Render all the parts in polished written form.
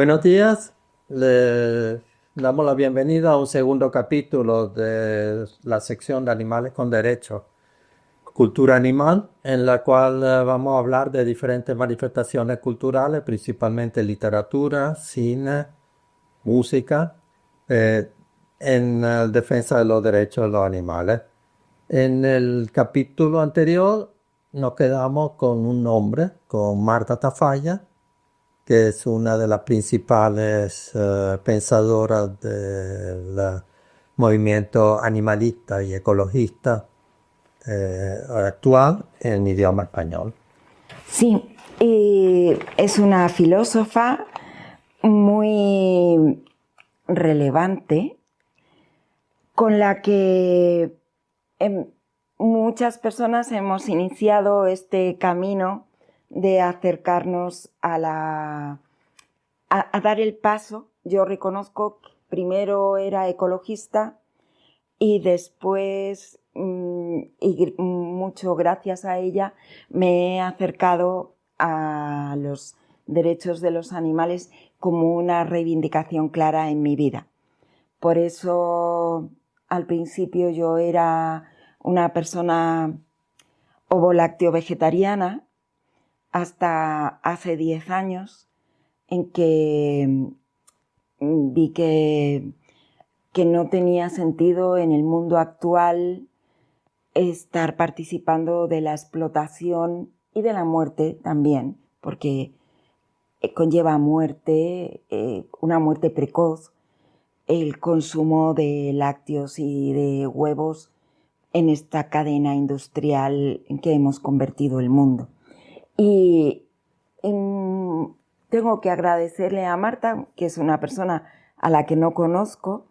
Buenos días, le damos la bienvenida a un segundo capítulo de la sección de Animales con Derechos, Cultura Animal, en la cual vamos a hablar de diferentes manifestaciones culturales, principalmente literatura, cine, música, eh, en defensa de los derechos de los animales. En el capítulo anterior nos quedamos con un nombre, con Marta Tafalla, que es una de las principales pensadoras del movimiento animalista y ecologista actual en idioma español. Sí, es una filósofa muy relevante con la que muchas personas hemos iniciado este camino de acercarnos a dar el paso. Yo reconozco que primero era ecologista y después, y mucho gracias a ella, me he acercado a los derechos de los animales como una reivindicación clara en mi vida. Por eso, al principio yo era una persona ovo-lácteo-vegetariana hasta hace 10 años en que vi que no tenía sentido en el mundo actual estar participando de la explotación y de la muerte también, porque conlleva muerte, una muerte precoz, el consumo de lácteos y de huevos en esta cadena industrial en que hemos convertido el mundo. Y tengo que agradecerle a Marta, que es una persona a la que no conozco,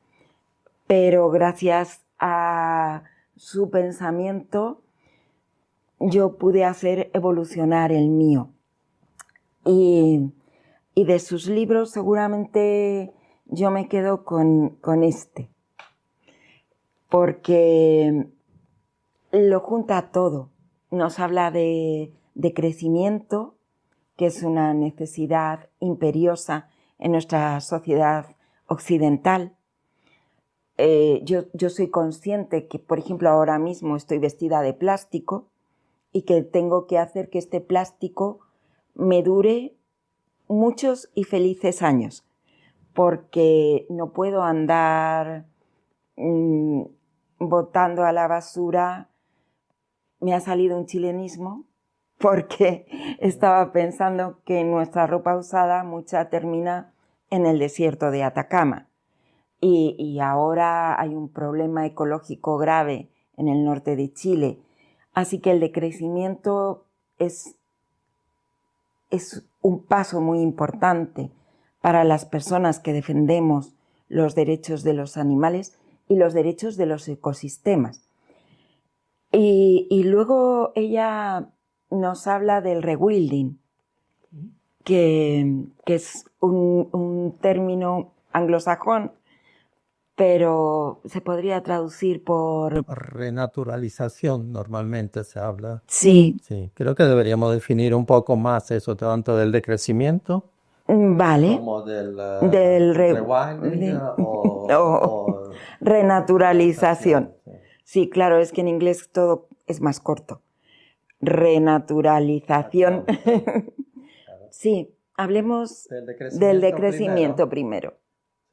pero gracias a su pensamiento yo pude hacer evolucionar el mío. Y de sus libros seguramente yo me quedo con este, porque lo junta todo. Nos habla de crecimiento, que es una necesidad imperiosa en nuestra sociedad occidental. Yo soy consciente que, por ejemplo, ahora mismo estoy vestida de plástico y que tengo que hacer que este plástico me dure muchos y felices años, porque no puedo andar botando a la basura. Me ha salido un chilenismo porque estaba pensando que nuestra ropa usada mucha termina en el desierto de Atacama. Y ahora hay un problema ecológico grave en el norte de Chile. Así que el decrecimiento es un paso muy importante para las personas que defendemos los derechos de los animales y los derechos de los ecosistemas. Y luego ella nos habla del rewilding, que es un término anglosajón, pero se podría traducir por... Renaturalización normalmente se habla. Sí. Sí, creo que deberíamos definir un poco más eso, tanto del decrecimiento Vale. como del Rewilding o renaturalización. sí. Sí, claro, es que en inglés todo es más corto. Renaturalización. Claro. Sí, hablemos del decrecimiento primero.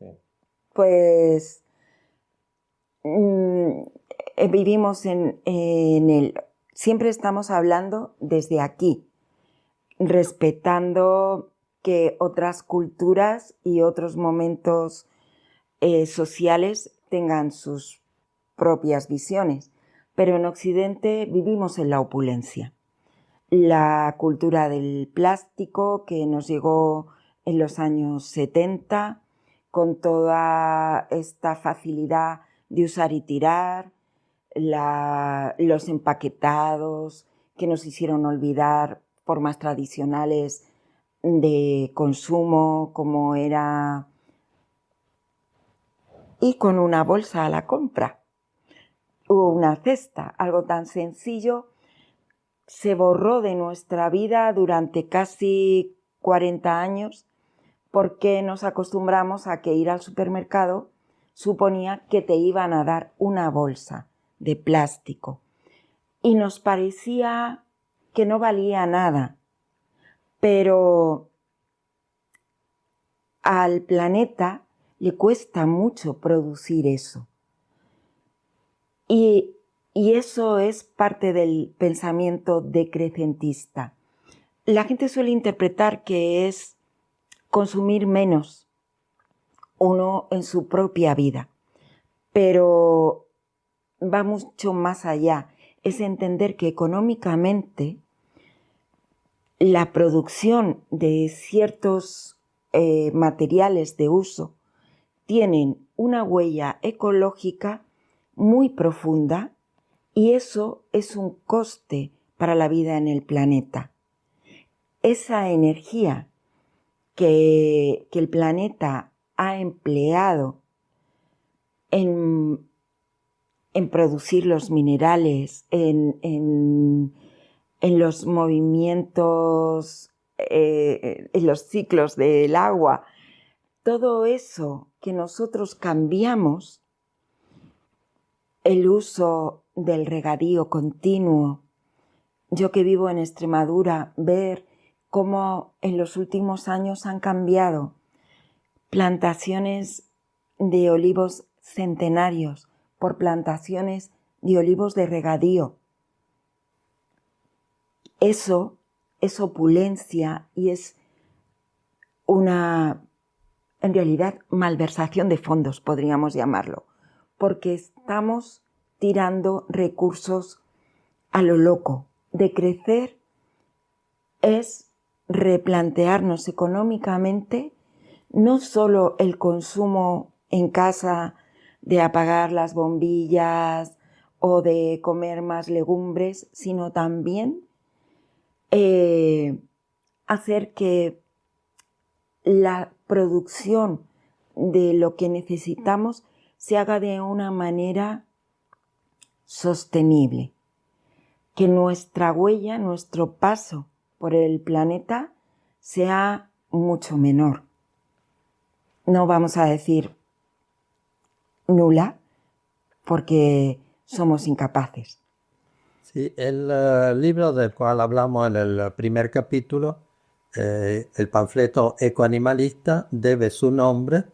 Sí. Pues vivimos siempre estamos hablando desde aquí, respetando que otras culturas y otros momentos sociales tengan sus propias visiones, pero en Occidente vivimos en la opulencia. La cultura del plástico que nos llegó en los años 70, con toda esta facilidad de usar y tirar, los empaquetados que nos hicieron olvidar formas tradicionales de consumo, como era ir con una bolsa a la compra o una cesta, algo tan sencillo, se borró de nuestra vida durante casi 40 años porque nos acostumbramos a que ir al supermercado suponía que te iban a dar una bolsa de plástico y nos parecía que no valía nada, pero al planeta le cuesta mucho producir eso. Y eso es parte del pensamiento decrecentista. La gente suele interpretar que es consumir menos uno en su propia vida, pero va mucho más allá. Es entender que económicamente la producción de ciertos materiales de uso tienen una huella ecológica muy profunda y eso es un coste para la vida en el planeta. Esa energía que el planeta ha empleado en producir los minerales, en los movimientos, en los ciclos del agua, todo eso que nosotros cambiamos, el uso del regadío continuo. Yo que vivo en Extremadura, ver cómo en los últimos años han cambiado plantaciones de olivos centenarios por plantaciones de olivos de regadío. Eso es opulencia y es una, en realidad, malversación de fondos, podríamos llamarlo, porque estamos tirando recursos a lo loco. Decrecer es replantearnos económicamente no solo el consumo en casa de apagar las bombillas o de comer más legumbres, sino también hacer que la producción de lo que necesitamos se haga de una manera sostenible, que nuestra huella, nuestro paso por el planeta sea mucho menor. No vamos a decir nula, porque somos incapaces. Sí, el libro del cual hablamos en el primer capítulo, el panfleto ecoanimalista, debe su nombre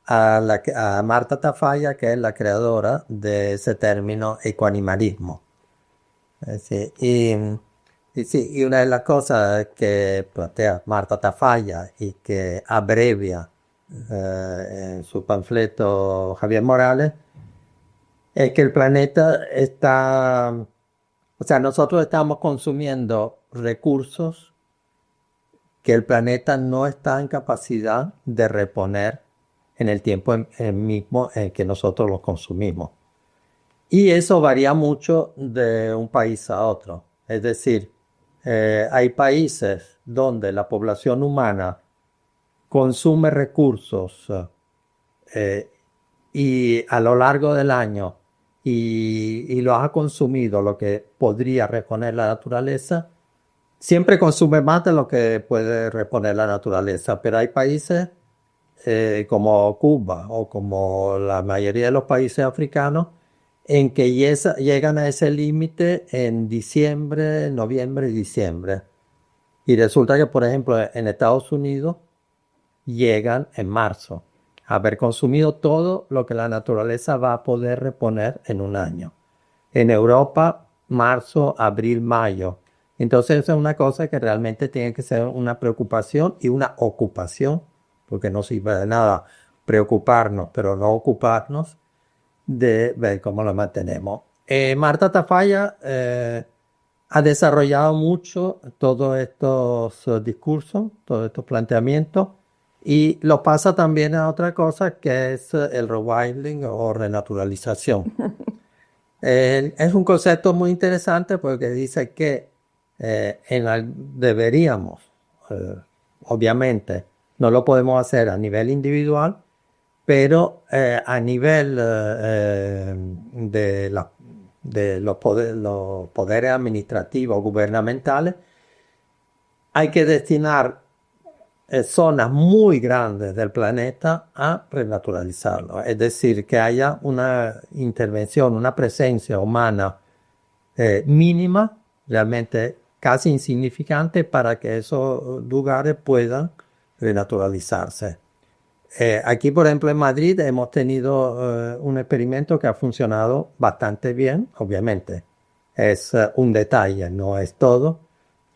a Marta Tafalla, que es la creadora de ese término ecoanimalismo. Sí, y una de las cosas que plantea Marta Tafalla y que abrevia en su panfleto Javier Morales es que el planeta está, o sea, nosotros estamos consumiendo recursos que el planeta no está en capacidad de reponer en el tiempo mismo en que nosotros los consumimos. Y eso varía mucho de un país a otro. Es decir, hay países donde la población humana consume recursos y a lo largo del año y lo ha consumido lo que podría reponer la naturaleza, siempre consume más de lo que puede reponer la naturaleza, pero hay países como Cuba o como la mayoría de los países africanos en que llegan a ese límite en diciembre, noviembre y diciembre. Y resulta que, por ejemplo, en Estados Unidos llegan en marzo a haber consumido todo lo que la naturaleza va a poder reponer en un año. En Europa, marzo, abril, mayo. Entonces, eso es una cosa que realmente tiene que ser una preocupación y una ocupación, porque no sirve de nada preocuparnos, pero no ocuparnos de ver cómo lo mantenemos. Marta Tafalla ha desarrollado mucho todos estos discursos, todos estos planteamientos, y lo pasa también a otra cosa que es el rewilding o renaturalización. Es un concepto muy interesante porque dice que deberíamos, obviamente, no lo podemos hacer a nivel individual, pero a nivel de los poderes administrativos gubernamentales hay que destinar zonas muy grandes del planeta a renaturalizarlo. Es decir, que haya una intervención, una presencia humana mínima, realmente casi insignificante, para que esos lugares puedan renaturalizarse. Aquí, por ejemplo, en Madrid hemos tenido un experimento que ha funcionado bastante bien, obviamente. Es un detalle, no es todo,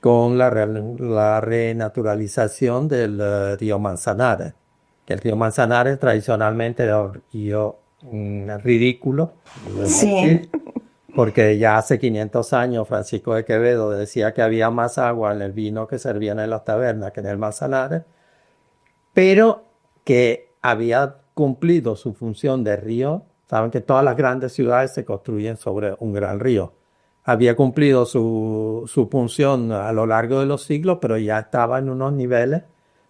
con la renaturalización del río Manzanares. Que el río Manzanares tradicionalmente era un río ridículo, debemos Sí, decir, porque ya hace 500 años Francisco de Quevedo decía que había más agua en el vino que servían en las tabernas que en el Manzanares, pero que había cumplido su función de río. Saben que todas las grandes ciudades se construyen sobre un gran río. Había cumplido su función a lo largo de los siglos, pero ya estaba en unos niveles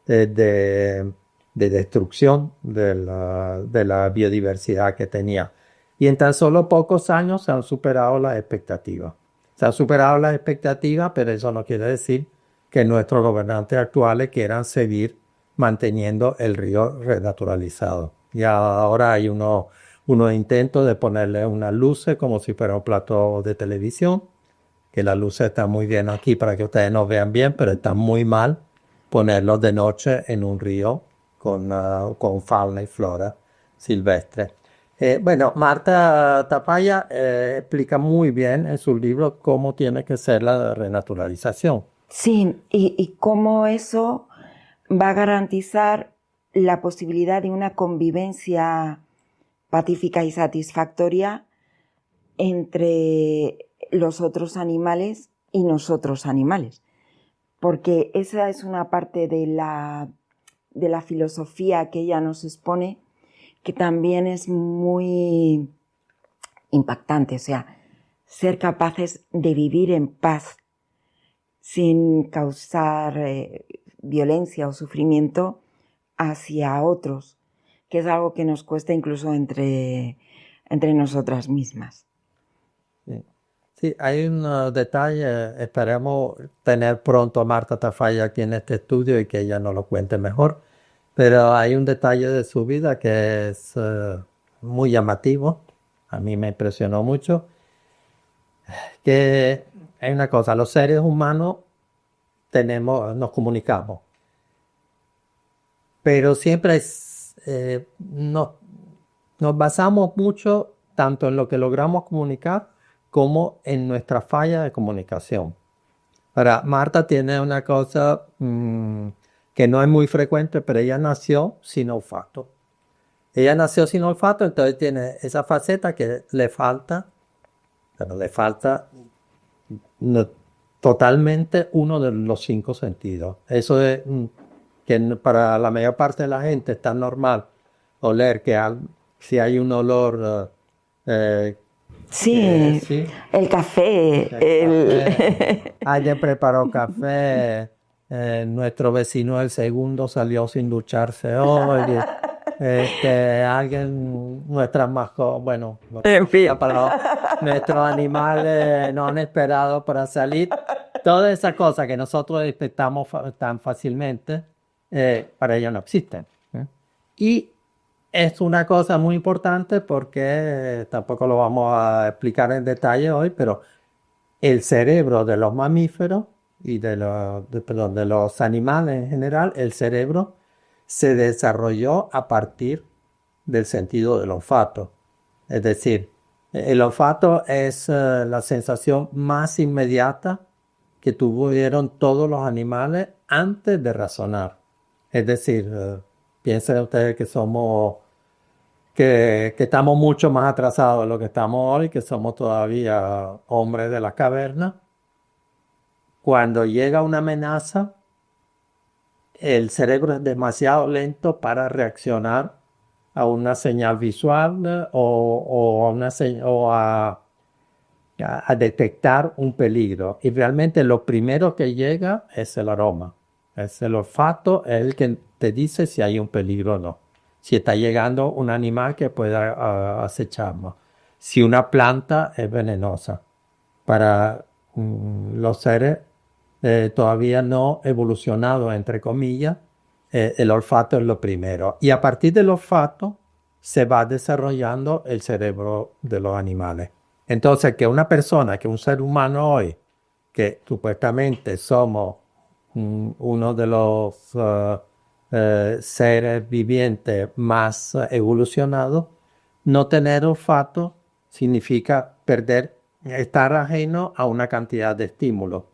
de destrucción de la biodiversidad que tenía. Y en tan solo pocos años se han superado las expectativas. Se han superado las expectativas, pero eso no quiere decir que nuestros gobernantes actuales quieran seguir manteniendo el río renaturalizado. Y ahora hay unos intentos de ponerle unas luces como si fuera un plato de televisión, que las luces están muy bien aquí para que ustedes nos vean bien, pero está muy mal ponerlos de noche en un río con fauna y flora silvestre. Bueno, Marta Tapaya explica muy bien en su libro cómo tiene que ser la renaturalización. sí, y cómo eso va a garantizar la posibilidad de una convivencia pacífica y satisfactoria entre los otros animales y nosotros animales. Porque esa es una parte de la filosofía que ella nos expone que también es muy impactante. O sea, ser capaces de vivir en paz sin causar violencia o sufrimiento hacia otros, que es algo que nos cuesta incluso entre nosotras mismas. Sí. Sí, hay un detalle, esperemos tener pronto a Marta Tafalla aquí en este estudio y que ella nos lo cuente mejor, pero hay un detalle de su vida que es muy llamativo, a mí me impresionó mucho, que hay una cosa, los seres humanos nos comunicamos, pero siempre nos basamos mucho tanto en lo que logramos comunicar como en nuestra falla de comunicación. Ahora, Marta tiene una cosa que no es muy frecuente, pero ella nació sin olfato. Ella nació sin olfato, entonces tiene esa faceta que le falta, pero le falta no- totalmente uno de los 5 sentidos. Eso es para la mayor parte de la gente es tan normal oler que si hay un olor Sí, sí, el café, el café. Alguien preparó café. Nuestro vecino el segundo salió sin ducharse hoy. Nuestras mascotas, bueno, en fin. nuestros animales no han esperado para salir. Todas esas cosas que nosotros detectamos tan fácilmente, para ellos no existen. Y es una cosa muy importante porque tampoco lo vamos a explicar en detalle hoy, pero el cerebro de los mamíferos y perdón, de los animales en general, el cerebro se desarrolló a partir del sentido del olfato. Es decir, el olfato es la sensación más inmediata que tuvieron todos los animales antes de razonar. Es decir, piensen ustedes que estamos mucho más atrasados de lo que estamos hoy, que somos todavía hombres de la caverna. Cuando llega una amenaza, el cerebro es demasiado lento para reaccionar a una señal visual o a detectar un peligro. Y realmente lo primero que llega es el aroma. Es el olfato, es el que te dice si hay un peligro o no. Si está llegando un animal que pueda acecharnos. Si una planta es venenosa. Para los seres todavía no evolucionados, entre comillas, el olfato es lo primero. Y a partir del olfato se va desarrollando el cerebro de los animales. Entonces, que una persona, que un ser humano hoy, que supuestamente somos uno de los seres vivientes más evolucionados, no tener olfato significa estar ajeno a una cantidad de estímulos.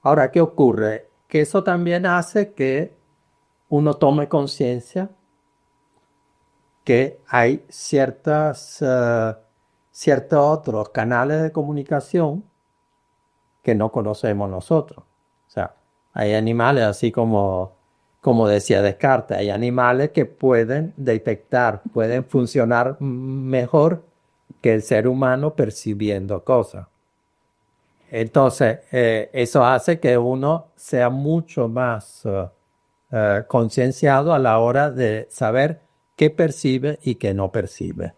Ahora, ¿qué ocurre? Que eso también hace que uno tome conciencia que hay ciertos otros canales de comunicación que no conocemos nosotros. O sea, hay animales, así como decía Descartes, hay animales que pueden detectar, pueden funcionar mejor que el ser humano percibiendo cosas. Entonces, eso hace que uno sea mucho más concienciado a la hora de saber qué percibe y qué no percibe.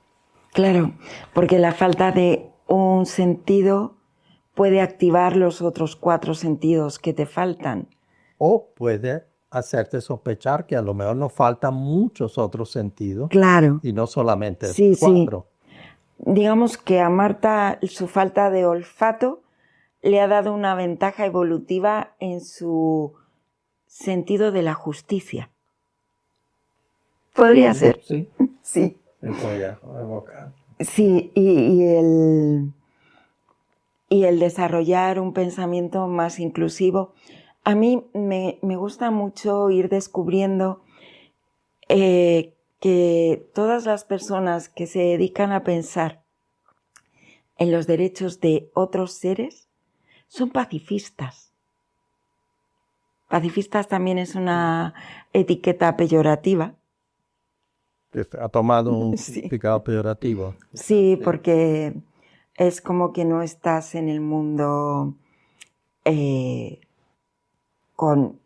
Claro, porque la falta de un sentido puede activar los otros 4 sentidos que te faltan. O puede hacerte sospechar que a lo mejor nos faltan muchos otros sentidos Claro, y no solamente sí, esos 4. Digamos que a Marta su falta de olfato le ha dado una ventaja evolutiva en su sentido de la justicia. Podría ser. Sí, Sí. voy a evocar. Sí, y el desarrollar un pensamiento más inclusivo. A mí me gusta mucho ir descubriendo que todas las personas que se dedican a pensar en los derechos de otros seres son pacifistas. Pacifistas también es una etiqueta peyorativa. Ha tomado un Sí. significado peyorativo. Sí, porque es como que no estás en el mundo con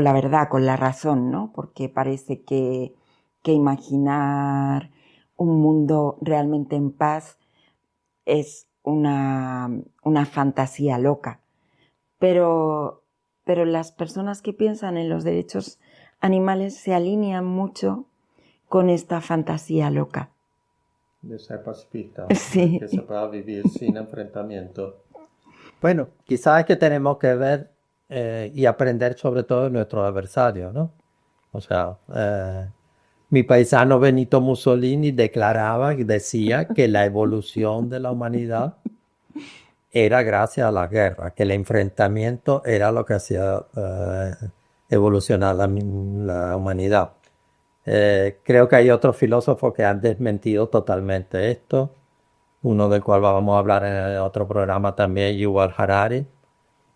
la verdad, con la razón, ¿no? Porque parece que imaginar un mundo realmente en paz es una fantasía loca. Pero las personas que piensan en los derechos animales se alinean mucho con esta fantasía loca. De ser pacifista, Sí. que se pueda vivir sin enfrentamiento. Bueno, quizás es que tenemos que ver y aprender sobre todo de nuestros adversarios, ¿no? O sea, mi paisano Benito Mussolini declaraba y decía que la evolución de la humanidad era gracias a la guerra, que el enfrentamiento era lo que hacía evolucionar la humanidad. Creo que hay otros filósofos que han desmentido totalmente esto, uno del cual vamos a hablar en el otro programa también, Yuval Harari,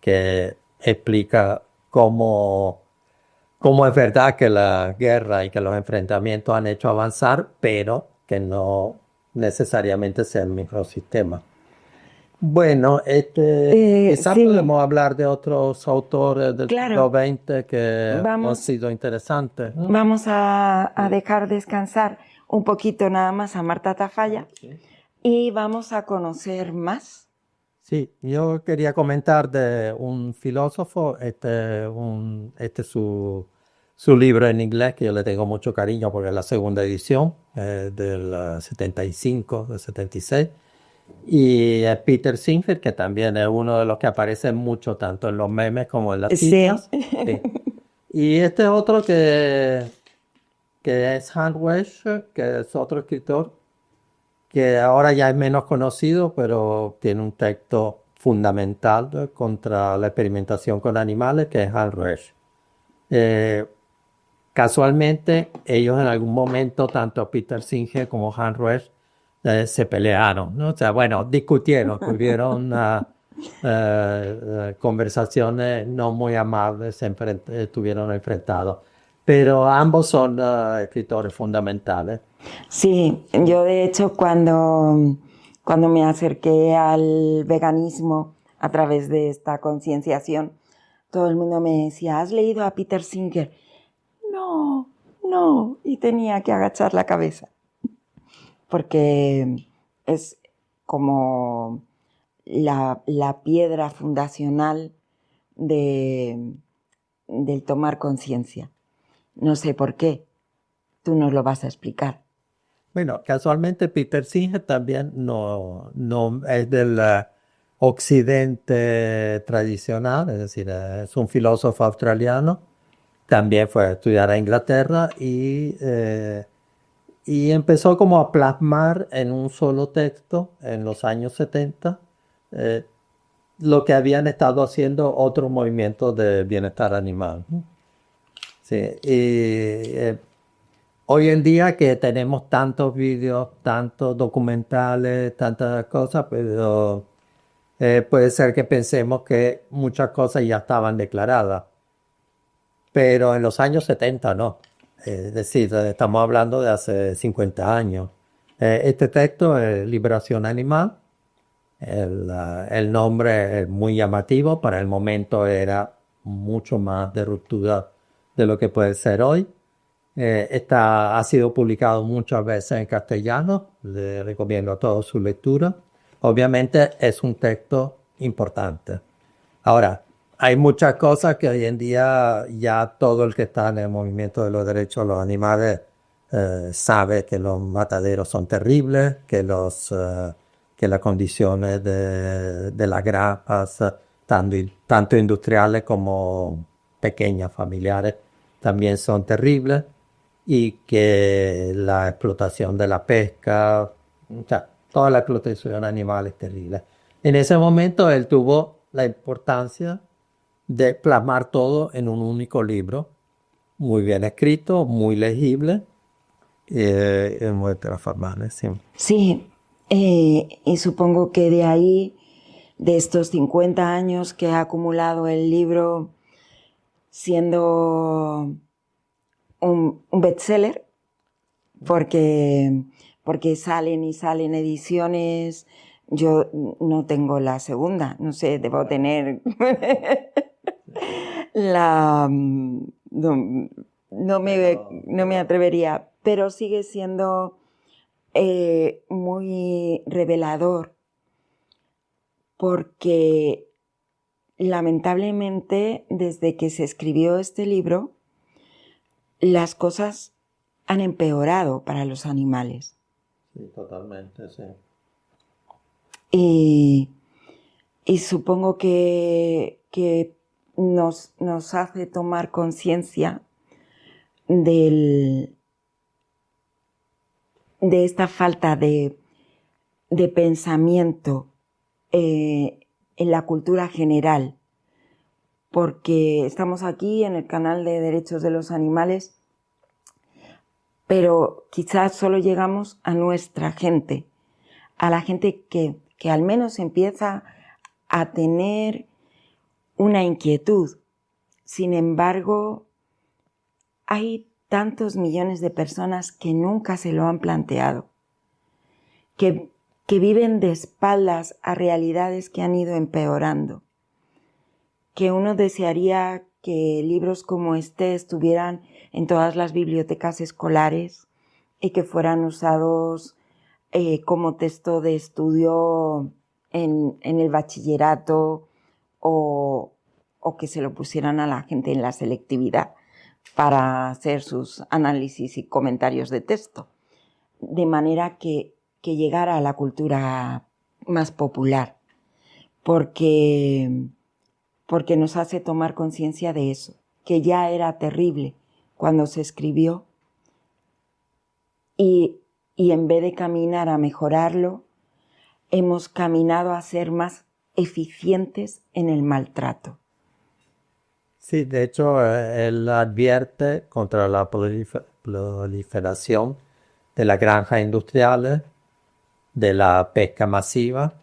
que explica cómo es verdad que la guerra y que los enfrentamientos han hecho avanzar, pero que no necesariamente sea el mismo sistema. Bueno, quizás Sí. podemos hablar de otros autores del Claro. siglo XX que han Vamos, sido interesantes, ¿no? vamos a dejar descansar un poquito nada más a Marta Tafalla y vamos a conocer más. Sí, yo quería comentar de un filósofo, su libro en inglés, que yo le tengo mucho cariño porque es la segunda edición, del 75, del 76. Y Peter Singer, que también es uno de los que aparece mucho tanto en los memes como en las citas. Sí. Y este otro que es Hans Welsh, que es otro escritor que ahora ya es menos conocido, pero tiene un texto fundamental contra la experimentación con animales, que es Hans Welsh. Casualmente, ellos en algún momento, tanto Peter Singer como Hans Welsh, se pelearon, ¿no? O sea, bueno, discutieron, tuvieron conversaciones no muy amables, estuvieron enfrentados. Pero ambos son escritores fundamentales. Sí, yo de hecho cuando me acerqué al veganismo a través de esta concienciación, todo el mundo me decía, ¿has leído a Peter Singer? No, no, y tenía que agachar la cabeza, porque es como la piedra fundacional de del tomar conciencia. No sé por qué. Tú nos lo vas a explicar. Bueno, casualmente Peter Singer también no es del occidente tradicional, es decir, es un filósofo australiano. También fue a estudiar a Inglaterra y empezó como a plasmar en un solo texto en los años 70 eh, lo que habían estado haciendo otros movimientos de bienestar animal, ¿no? Sí, hoy en día que tenemos tantos vídeos, tantos documentales, tantas cosas, pero puede ser que pensemos que muchas cosas ya estaban declaradas, pero en los años 70 no. Es decir, estamos hablando de hace 50 años. Este texto es Liberación Animal. El nombre es muy llamativo, para el momento era mucho más de ruptura de lo que puede ser hoy. Ha sido publicado muchas veces en castellano, le recomiendo a todos su lectura. Obviamente es un texto importante. Ahora, hay muchas cosas que hoy en día ya todo el que está en el movimiento de los derechos de los animales sabe que los mataderos son terribles, que las condiciones de las granjas, tanto industriales como pequeñas, familiares, también son terribles y que la explotación de la pesca, o sea, toda la explotación animal es terrible. En ese momento él tuvo la importancia de plasmar todo en un único libro, muy bien escrito, muy legible, muy transformable, sí. Sí, y supongo que de ahí, de estos 50 años que ha acumulado el libro siendo un bestseller, porque salen y salen ediciones. Yo no tengo la segunda, no sé, debo tener la... No me atrevería, pero sigue siendo muy revelador, porque lamentablemente desde que se escribió este libro, las cosas han empeorado para los animales. Sí, totalmente, sí. Y supongo que nos hace tomar conciencia de esta falta de pensamiento en la cultura general, porque estamos aquí en el canal de Derechos de los Animales, pero quizás solo llegamos a nuestra gente, a la gente que al menos empieza a tener una inquietud. Sin embargo, hay tantos millones de personas que nunca se lo han planteado, que viven de espaldas a realidades que han ido empeorando, que uno desearía que libros como este estuvieran en todas las bibliotecas escolares y que fueran usados como texto de estudio en el bachillerato o que se lo pusieran a la gente en la selectividad para hacer sus análisis y comentarios de texto, de manera que llegara a la cultura más popular, porque nos hace tomar conciencia de eso, que ya era terrible cuando se escribió y en vez de caminar a mejorarlo, hemos caminado a ser más eficientes en el maltrato. Sí, de hecho, él advierte contra la proliferación de las granjas industriales, de la pesca masiva,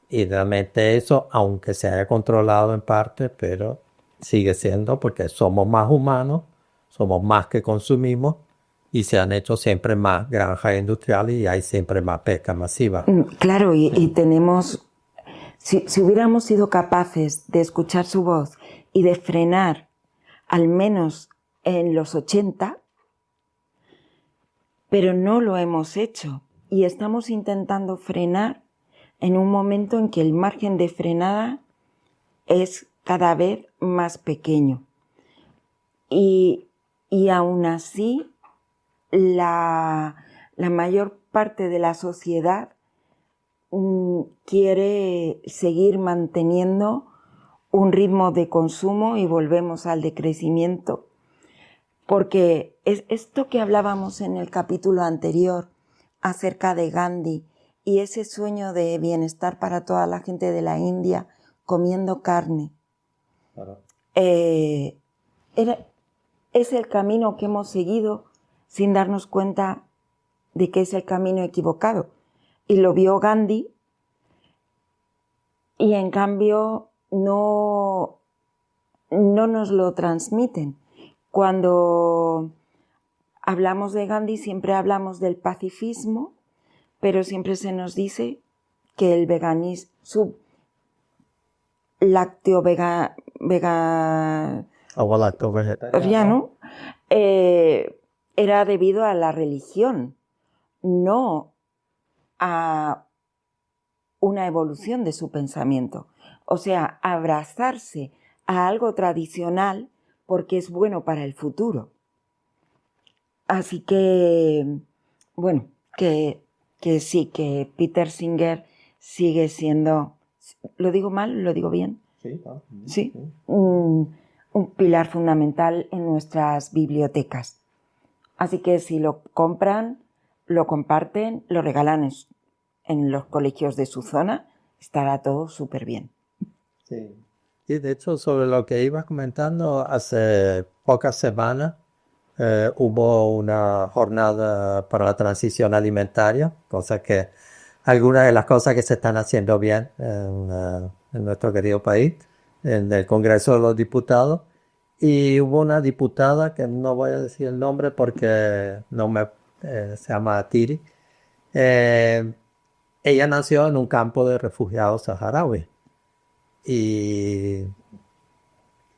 y realmente eso, aunque se haya controlado en parte, pero sigue siendo porque somos más humanos, somos más que consumimos, y se han hecho siempre más granjas industriales y hay siempre más pesca masiva. Claro, y tenemos, si hubiéramos sido capaces de escuchar su voz y de frenar, al menos en los 80, pero no lo hemos hecho y estamos intentando frenar en un momento en que el margen de frenada es cada vez más pequeño. Y, y aún así, la mayor parte de la sociedad quiere seguir manteniendo un ritmo de consumo y volvemos al decrecimiento. Porque es esto que hablábamos en el capítulo anterior acerca de Gandhi y ese sueño de bienestar para toda la gente de la India comiendo carne. Claro. Es el camino que hemos seguido sin darnos cuenta de que es el camino equivocado. Y lo vio Gandhi y en cambio no nos lo transmiten. Cuando hablamos de Gandhi siempre hablamos del pacifismo, pero siempre se nos dice que el veganismo, su lácteo vegetariano era debido a la religión, no a una evolución de su pensamiento. O sea, abrazarse a algo tradicional porque es bueno para el futuro. Así que, bueno, que sí, que Peter Singer sigue siendo, ¿lo digo mal? ¿Lo digo bien? Sí, ¿no? Sí. Un pilar fundamental en nuestras bibliotecas. Así que si lo compran, lo comparten, lo regalan en los colegios de su zona, estará todo súper bien. Sí. Y de hecho, sobre lo que ibas comentando, hace pocas semanas hubo una jornada para la transición alimentaria, algunas de las cosas que se están haciendo bien en nuestro querido país, en el Congreso de los Diputados. Y hubo una diputada, que no voy a decir el nombre porque se llama Tiri. Ella nació en un campo de refugiados saharauis y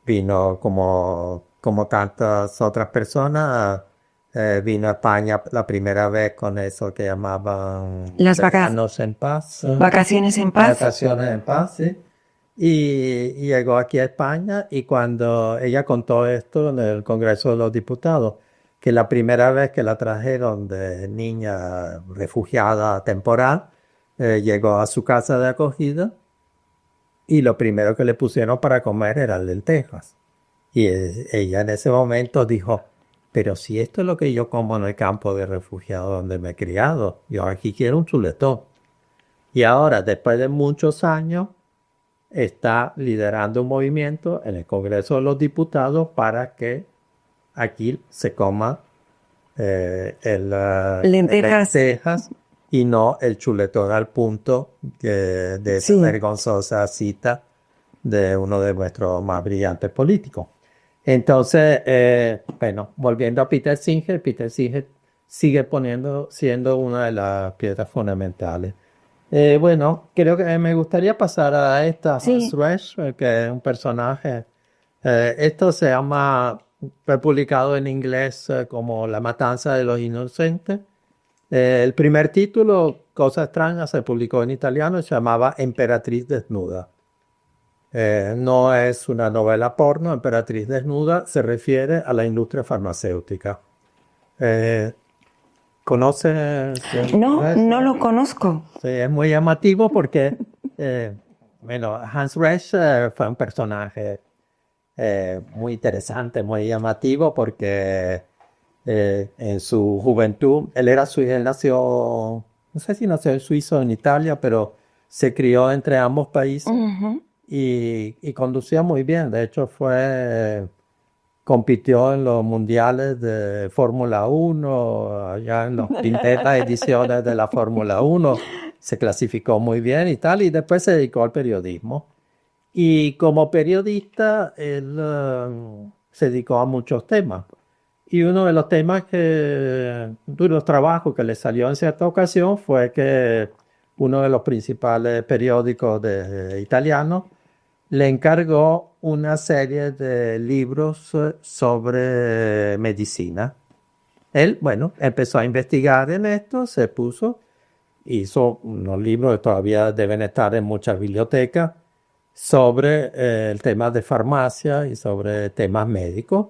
vino como tantas otras personas, vino a España la primera vez con eso que llamaban Las veranos en paz. vacaciones en paz. Vacaciones en paz, sí. Y llegó aquí a España y cuando ella contó esto en el Congreso de los Diputados, que la primera vez que la trajeron de niña refugiada temporal, llegó a su casa de acogida y lo primero que le pusieron para comer eran lentejas. Y ella en ese momento dijo, pero si esto es lo que yo como en el campo de refugiados donde me he criado, yo aquí quiero un chuletón. Y ahora, después de muchos años, está liderando un movimiento en el Congreso de los Diputados para que aquí se coma lentejas y no el chuletón al punto de esa vergonzosa cita de uno de nuestros más brillantes políticos. Entonces, bueno, volviendo a Peter Singer sigue siendo una de las piedras fundamentales. Bueno, creo que me gustaría pasar a esta Hans Resch, que es un personaje. Esto fue publicado en inglés como La matanza de los inocentes. El primer título, Cosa extraña, se publicó en italiano y se llamaba Emperatriz desnuda. No es una novela porno. Emperatriz desnuda se refiere a la industria farmacéutica. ¿Conoces? No lo conozco. Sí, es muy llamativo porque, bueno, Hans Resch fue un personaje muy interesante, muy llamativo porque en su juventud, él nació, no sé si nació en Suiza o en Italia, pero se crió entre ambos países y conducía muy bien. De hecho, compitió en los mundiales de Fórmula 1, allá en las primeras ediciones de la Fórmula 1, se clasificó muy bien y tal, y después se dedicó al periodismo. Y como periodista, él se dedicó a muchos temas. Y uno de los temas de los trabajos que le salió en cierta ocasión fue que uno de los principales periódicos italianos le encargó una serie de libros sobre medicina. Él, bueno, empezó a investigar en esto, hizo unos libros que todavía deben estar en muchas bibliotecas sobre el tema de farmacia y sobre temas médicos.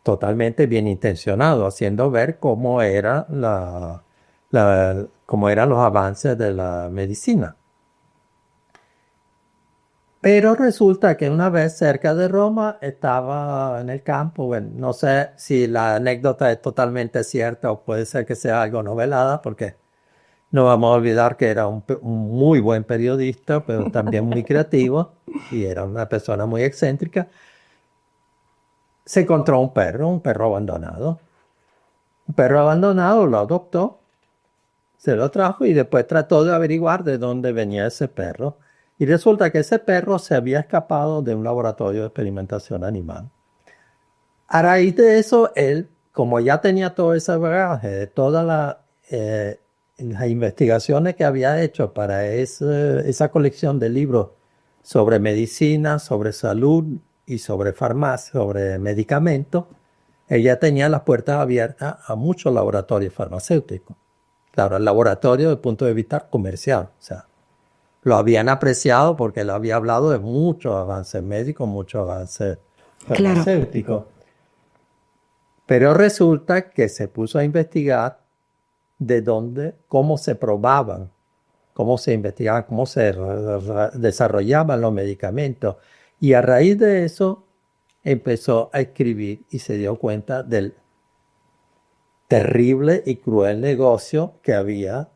totalmente bien intencionado, haciendo ver cómo era cómo eran los avances de la medicina. Pero resulta que una vez cerca de Roma estaba en el campo, bueno, no sé si la anécdota es totalmente cierta o puede ser que sea algo novelada, porque no vamos a olvidar que era un muy buen periodista, pero también muy creativo y era una persona muy excéntrica. Se encontró un perro abandonado. Un perro abandonado, lo adoptó, se lo trajo y después trató de averiguar de dónde venía ese perro. Y resulta que ese perro se había escapado de un laboratorio de experimentación animal. A raíz de eso, él, como ya tenía todo ese bagaje de todas las investigaciones que había hecho para esa colección de libros sobre medicina, sobre salud y sobre farmacia, sobre medicamentos, ella tenía las puertas abiertas a muchos laboratorios farmacéuticos. Claro, el laboratorio desde el punto de vista comercial, o sea, lo habían apreciado porque él había hablado de muchos avances médicos, muchos avances Claro. farmacéuticos. Pero resulta que se puso a investigar de dónde, cómo se probaban, cómo se investigaban, cómo se desarrollaban los medicamentos. Y a raíz de eso empezó a escribir y se dio cuenta del terrible y cruel negocio que había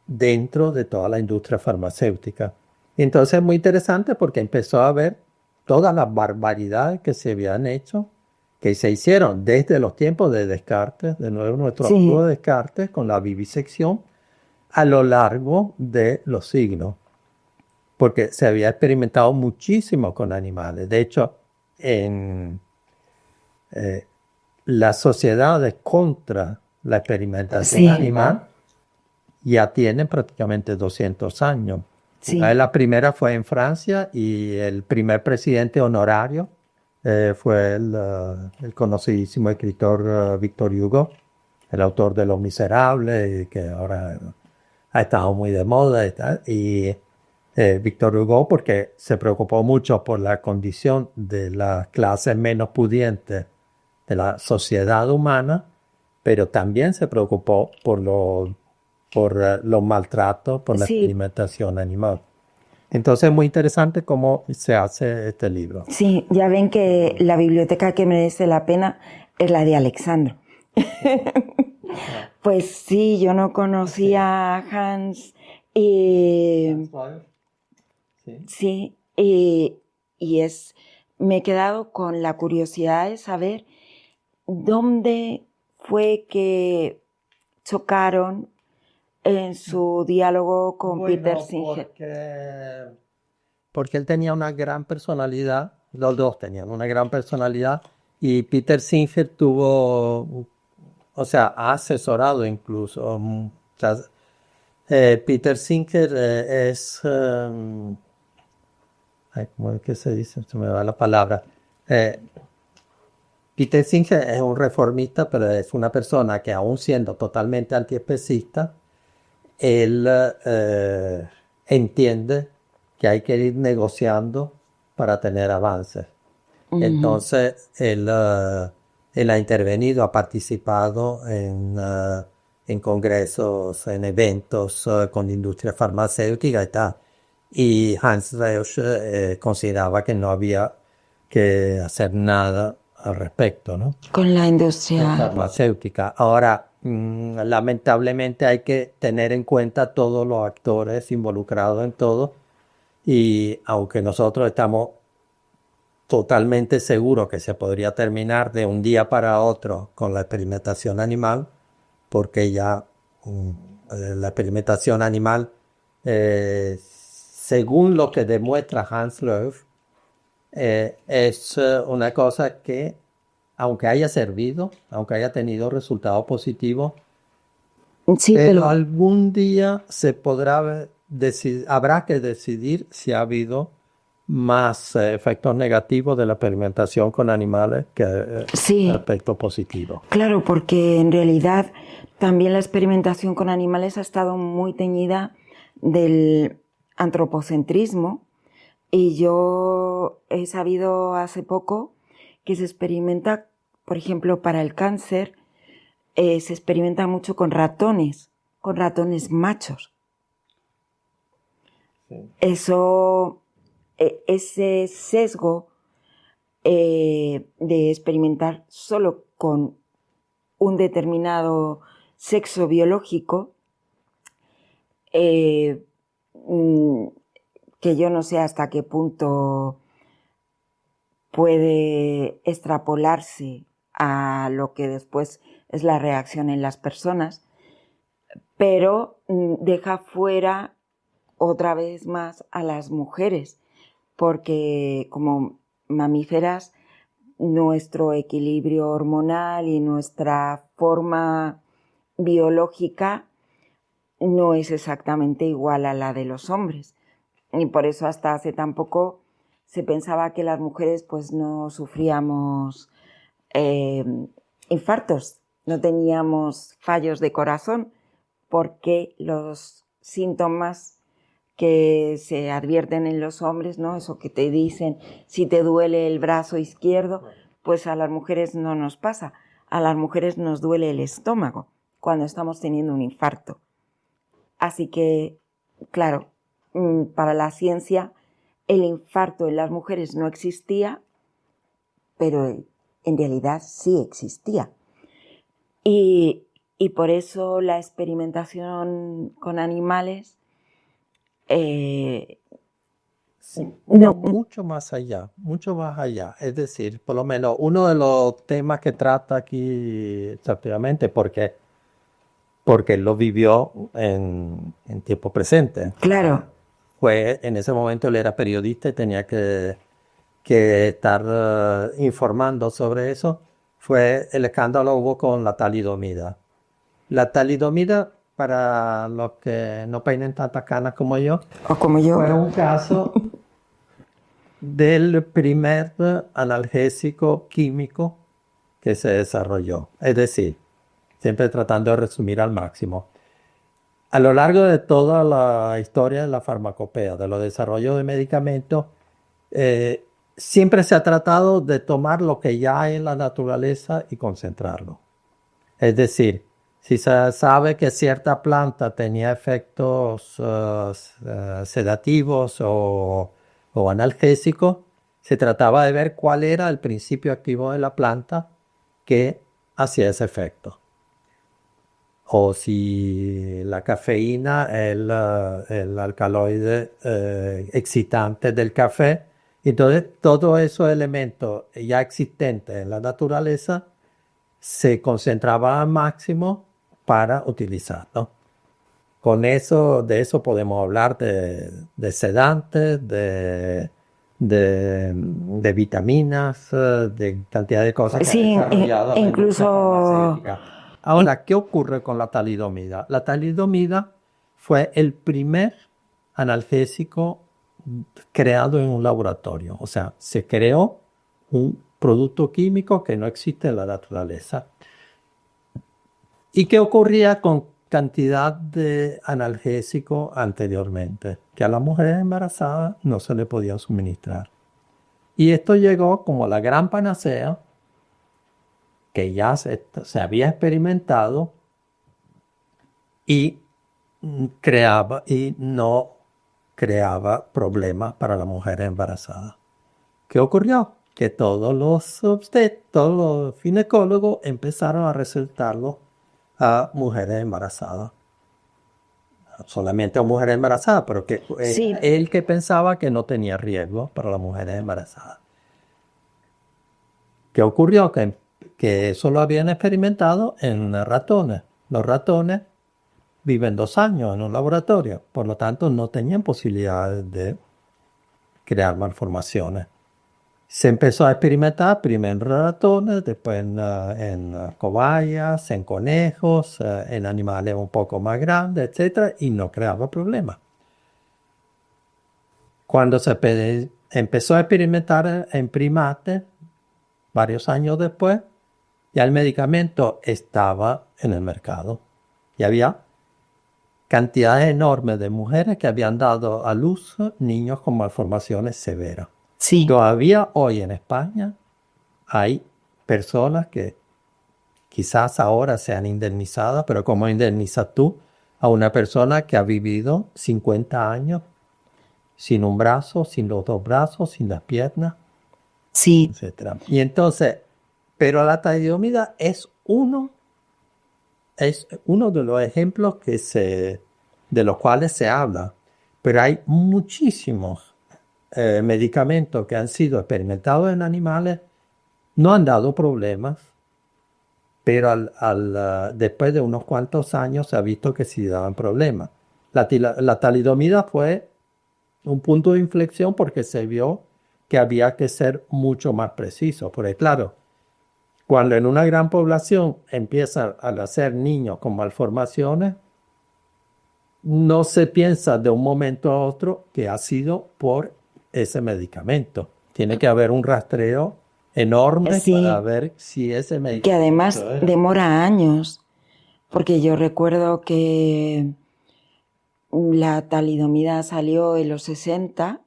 dentro de toda la industria farmacéutica. Y entonces es muy interesante porque empezó a ver todas las barbaridades que se habían hecho, que se hicieron desde los tiempos de Descartes, de nuevo nuestro amigo Sí, Descartes, con la vivisección, a lo largo de los siglos, porque se había experimentado muchísimo con animales. De hecho, en las sociedades contra la experimentación sí, animal ya tienen prácticamente 200 años. sí. La primera fue en Francia y el primer presidente honorario fue el conocidísimo escritor Victor Hugo, el autor de Los Miserables, que ahora ha estado muy de moda y tal. Y Victor Hugo porque se preocupó mucho por la condición de las clases menos pudientes de la sociedad humana, pero también se preocupó por los maltratos, por la Sí, experimentación animal. Entonces es muy interesante cómo se hace este libro. sí, ya ven que la biblioteca que merece la pena es la de Alexandro. Ah, Pues sí, yo no sí. conocía a Hans. eh, Sí. sí, y me he quedado con la curiosidad de saber dónde fue que chocaron en su diálogo con Peter Bueno, Singer. porque él tenía una gran personalidad, los dos tenían una gran personalidad, y Peter Singer tuvo, o sea, ha asesorado incluso. O sea, Peter Singer ay, ¿cómo es que se dice? Se me va la palabra. Eh, Peter Singer es un reformista, pero es una persona que aún siendo totalmente antiespecista, él entiende que hay que ir negociando para tener avances. Ujú. Entonces, él ha intervenido, ha participado en congresos, en eventos con industria farmacéutica y tal. Y Hans Reusch consideraba que no había que hacer nada al respecto, ¿no? Con la industria. Farmacéutica. Ahora, lamentablemente hay que tener en cuenta todos los actores involucrados en todo y aunque nosotros estamos totalmente seguros que se podría terminar de un día para otro con la experimentación animal, porque ya mm, la experimentación animal, según lo que demuestra Hans Löw, es una cosa que, aunque haya servido, aunque haya tenido resultados positivos, Sí, pero pero algún día se podrá habrá que decidir si ha habido más efectos negativos de la experimentación con animales que sí, aspectos positivos. claro, porque en realidad también la experimentación con animales ha estado muy teñida del antropocentrismo y yo he sabido hace poco que se experimenta por ejemplo, para el cáncer, se experimenta mucho con ratones machos. Sí. Eso, ese sesgo de experimentar solo con un determinado sexo biológico, que yo no sé hasta qué punto puede extrapolarse a lo que después es la reacción en las personas, pero deja fuera otra vez más a las mujeres, porque como mamíferas nuestro equilibrio hormonal y nuestra forma biológica no es exactamente igual a la de los hombres. Y por eso hasta hace tan poco se pensaba que las mujeres pues no sufríamos infartos, no teníamos fallos de corazón, porque los síntomas que se advierten en los hombres, ¿no? Eso que te dicen, si te duele el brazo izquierdo, pues a las mujeres no nos pasa. A las mujeres nos duele el estómago cuando estamos teniendo un infarto. Así que, claro, para la ciencia el infarto en las mujeres no existía, pero en realidad sí existía. Y por eso la experimentación con animales Sí, no, mucho más allá, mucho más allá. Es decir, por lo menos uno de los temas que trata aquí exactamente, porque él lo vivió en tiempo presente. claro, Fue, en ese momento él era periodista y tenía que estar informando sobre eso. Fue el escándalo hubo con la talidomida. La talidomida, para los que no peinen tantas canas como yo, o como yo. fue un caso del primer analgésico químico que se desarrolló. Es decir, siempre tratando de resumir al máximo. A lo largo de toda la historia de la farmacopea, de los desarrollos de medicamentos, siempre se ha tratado de tomar lo que ya hay en la naturaleza y concentrarlo. Es decir, si se sabe que cierta planta tenía efectos sedativos o analgésicos, se trataba de ver cuál era el principio activo de la planta que hacía ese efecto. O si la cafeína es el alcaloide excitante del café. Entonces, todos esos elementos ya existentes en la naturaleza se concentraban al máximo para utilizarlo. Con eso, de eso podemos hablar de sedantes, de vitaminas, de cantidad de cosas que Sí, ha desarrollado la industria incluso farmacéutica. Ahora, ¿qué ocurre con la talidomida? La talidomida fue el primer analgésico creado en un laboratorio. O sea, se creó un producto químico que no existe en la naturaleza. ¿Y qué ocurría con cantidad de analgésico anteriormente? Que a las mujeres embarazadas no se le podía suministrar. Y esto llegó como la gran panacea que ya se había experimentado y no creaba problemas para las mujeres embarazadas. ¿Qué ocurrió? Que todos los ginecólogos empezaron a recetarlo a mujeres embarazadas. Solamente a mujeres embarazadas, pero que sí, él que pensaba que no tenía riesgo para las mujeres embarazadas. ¿Qué ocurrió? Que eso lo habían experimentado en ratones. Los ratones viven 2 años en un laboratorio, por lo tanto no tenían posibilidades de crear malformaciones. Se empezó a experimentar primero en ratones, después en cobayas, en conejos, en animales un poco más grandes, etc. Y no creaba problemas. Cuando se empezó a experimentar en primates, varios años después, ya el medicamento estaba en el mercado. Y había cantidades enormes de mujeres que habían dado a luz niños con malformaciones severas. sí. Todavía hoy en España hay personas que quizás ahora sean indemnizadas, pero ¿cómo indemnizas tú a una persona que ha vivido 50 años sin un brazo, sin los dos brazos, sin las piernas, Sí, etcétera? Y entonces, pero la talidomida es uno de los ejemplos de los cuales se habla, pero hay muchísimos medicamentos que han sido experimentados en animales, no han dado problemas, pero después de unos cuantos años se ha visto que sí daban problemas. La talidomida fue un punto de inflexión porque se vio que había que ser mucho más preciso, porque claro, cuando en una gran población empiezan a nacer niños con malformaciones, no se piensa de un momento a otro que ha sido por ese medicamento. Tiene que haber un rastreo enorme para sí, ver si ese que medicamento además demora años, porque yo recuerdo que la talidomida salió en los 60,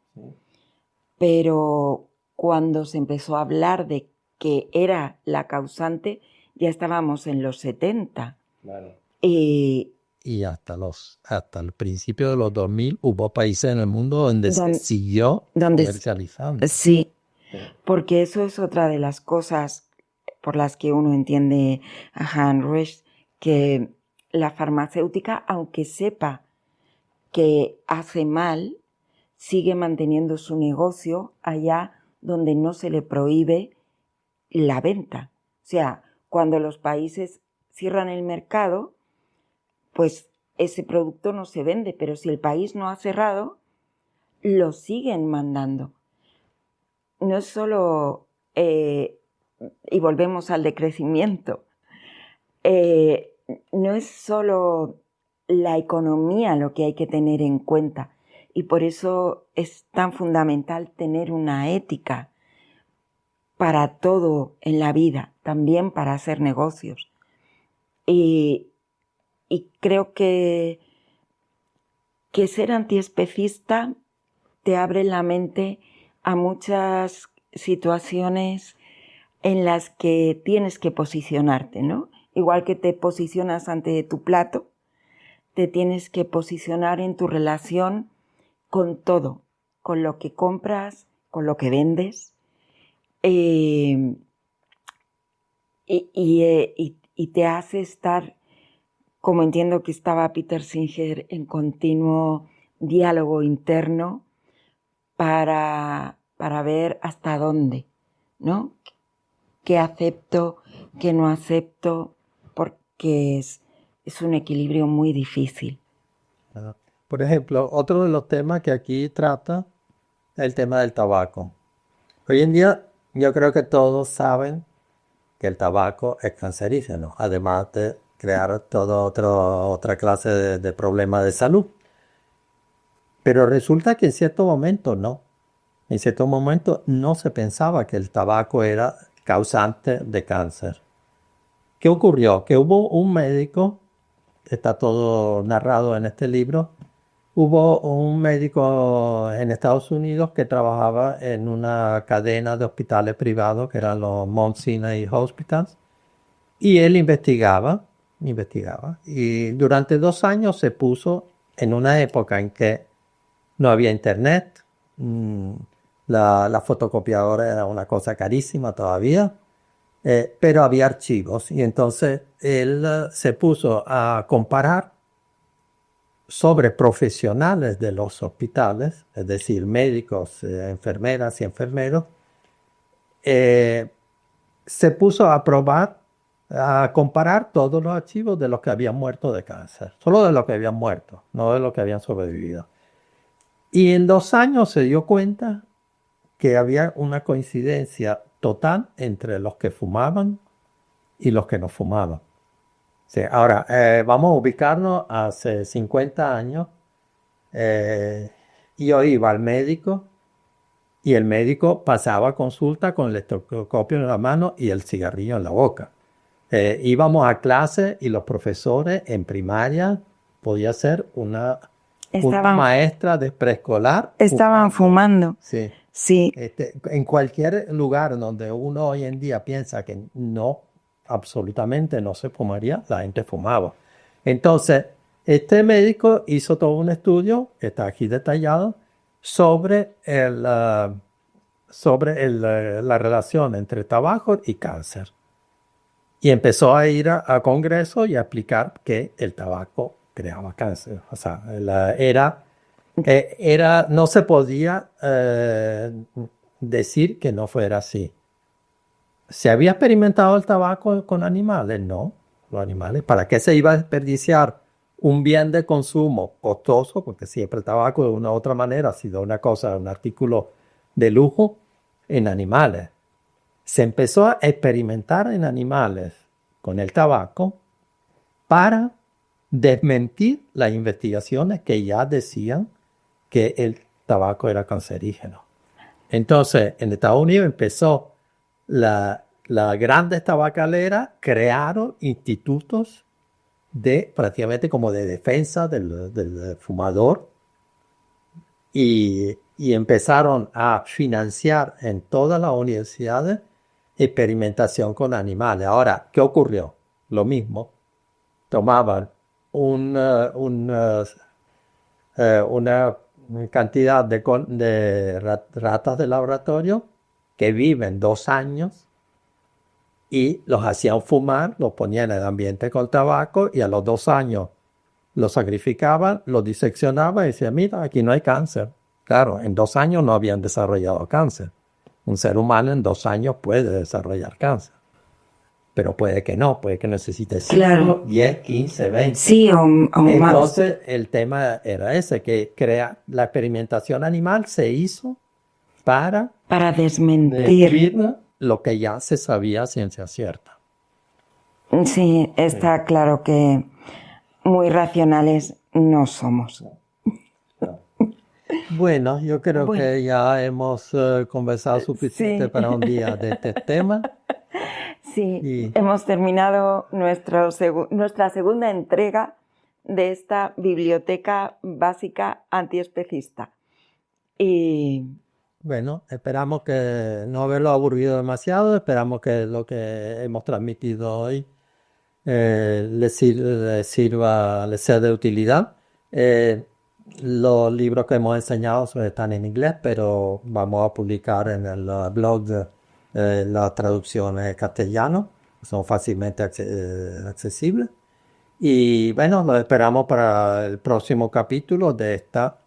pero cuando se empezó a hablar de que era la causante, ya estábamos en los 70. Claro. Y Y hasta el principio de los 2000 hubo países en el mundo donde se siguió donde comercializando. sí, porque eso es otra de las cosas por las que uno entiende a Hans Rush, que la farmacéutica, aunque sepa que hace mal, sigue manteniendo su negocio allá donde no se le prohíbe la venta. O sea, cuando los países cierran el mercado, pues ese producto no se vende, pero si el país no ha cerrado, lo siguen mandando. No es solo, y volvemos al decrecimiento, no es solo la economía lo que hay que tener en cuenta, y por eso es tan fundamental tener una ética para todo en la vida, también para hacer negocios. Y creo que ser antiespecista te abre la mente a muchas situaciones en las que tienes que posicionarte, ¿no? Igual que te posicionas ante tu plato, te tienes que posicionar en tu relación con todo, con lo que compras, con lo que vendes, y te hace estar, como entiendo que estaba Peter Singer, en continuo diálogo interno para ver hasta dónde, ¿no? ¿Qué acepto, qué no acepto? Porque es un equilibrio muy difícil. Por ejemplo, otro de los temas que aquí trata es el tema del tabaco. Hoy en día yo creo que todos saben que el tabaco es cancerígeno, además de crear toda otra clase de problemas de salud. Pero resulta que en cierto momento no. En cierto momento no se pensaba que el tabaco era causante de cáncer. ¿Qué ocurrió? Que hubo un médico, está todo narrado en este libro, hubo un médico en Estados Unidos que trabajaba en una cadena de hospitales privados que eran los Mount Sinai Hospitals, y él investigaba, y durante 2 años se puso en una época en que no había internet, la fotocopiadora era una cosa carísima todavía, pero había archivos, y entonces él se puso a comparar sobre profesionales de los hospitales, es decir, médicos, enfermeras y enfermeros, se puso a comparar todos los archivos de los que habían muerto de cáncer, solo de los que habían muerto, no de los que habían sobrevivido. Y en 2 años se dio cuenta que había una coincidencia total entre los que fumaban y los que no fumaban. Sí, ahora, vamos a ubicarnos hace 50 años. Yo iba al médico y el médico pasaba consulta con el estetoscopio en la mano y el cigarrillo en la boca. Íbamos a clase y los profesores en primaria podía ser una maestra de preescolar. Estaban fumando. Sí. Sí, En cualquier lugar donde uno hoy en día piensa que no, absolutamente no se fumaría, la gente fumaba. Entonces, este médico hizo todo un estudio, que está aquí detallado, sobre la relación entre tabaco y cáncer. Y empezó a ir a congresos y a explicar que el tabaco creaba cáncer. O sea, no se podía decir que no fuera así. ¿Se había experimentado el tabaco con animales? No. Los animales, ¿para qué se iba a desperdiciar un bien de consumo costoso? Porque siempre el tabaco de una u otra manera ha sido una cosa, un artículo de lujo en animales. Se empezó a experimentar en animales con el tabaco para desmentir las investigaciones que ya decían que el tabaco era cancerígeno. Entonces, en Estados Unidos empezó las grandes tabacaleras, crearon institutos prácticamente como de defensa del fumador y empezaron a financiar en todas las universidades experimentación con animales. Ahora, ¿qué ocurrió? Lo mismo. Tomaban una cantidad de ratas de laboratorio que viven 2 años y los hacían fumar, los ponían en el ambiente con tabaco y a los 2 años los sacrificaban, los diseccionaban y decían, mira, aquí no hay cáncer. Claro, en 2 años no habían desarrollado cáncer. Un ser humano en 2 años puede desarrollar cáncer. Pero puede que no, puede que necesite 5, claro. 10, 15, 20. Sí, o más. Entonces, el tema era ese, que la experimentación animal se hizo para Desmentir. desmentir lo que ya se sabía a ciencia cierta. Sí, está claro que muy racionales no somos. Bueno, yo creo Bueno. que ya hemos conversado suficiente Sí. para un día de este tema. Sí, Y hemos terminado nuestra segunda entrega de esta biblioteca básica antiespecista. Y bueno, esperamos que no haberlo aburrido demasiado, esperamos que lo que hemos transmitido hoy les sea de utilidad. Los libros que hemos enseñado están en inglés, pero vamos a publicar en el blog las traducciones castellano, son fácilmente accesibles. Y bueno, lo esperamos para el próximo capítulo de esta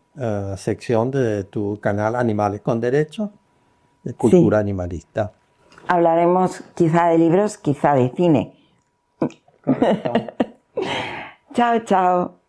sección de tu canal Animales con Derechos, de cultura animalista. hablaremos quizá de libros, quizá de cine. Correcto. Chao, chao.